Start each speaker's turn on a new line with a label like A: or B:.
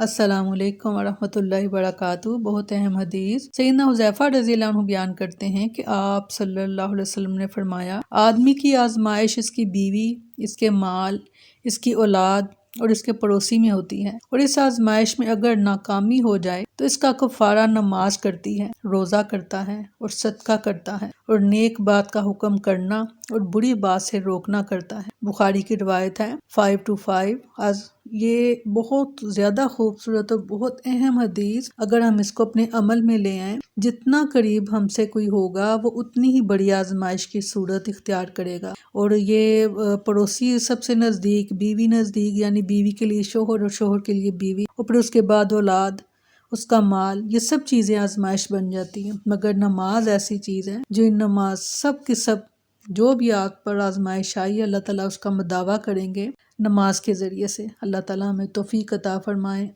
A: السلام علیکم ورحمۃ اللہ وبرکاتہ۔ بہت اہم حدیث سیدنا حذیفہ رضی اللہ عنہ بیان کرتے ہیں کہ آپ صلی اللہ علیہ وسلم نے فرمایا، آدمی کی آزمائش اس کی بیوی، اس کے مال، اس کی اولاد اور اس کے پڑوسی میں ہوتی ہے، اور اس آزمائش میں اگر ناکامی ہو جائے تو اس کا کفارہ نماز کرتی ہے، روزہ کرتا ہے اور صدقہ کرتا ہے، اور نیک بات کا حکم کرنا اور بری بات سے روکنا کرتا ہے۔ بخاری کی روایت ہے 525۔ یہ بہت زیادہ خوبصورت اور بہت اہم حدیث، اگر ہم اس کو اپنے عمل میں لے آئیں، جتنا قریب ہم سے کوئی ہوگا وہ اتنی ہی بڑی آزمائش کی صورت اختیار کرے گا۔ اور یہ پڑوسی سب سے نزدیک، بیوی نزدیک، یعنی بیوی کے لیے شوہر اور شوہر کے لیے بیوی، اور پھر اس کے بعد اولاد، اس کا مال، یہ سب چیزیں آزمائش بن جاتی ہیں۔ مگر نماز ایسی چیز ہے جو ان نماز سب کے سب جو بھی آپ پر آزمائش آئی، اللہ تعالیٰ اس کا مداوع کریں گے نماز کے ذریعے سے۔ اللہ تعالیٰ ہمیں توفیق عطا فرمائے۔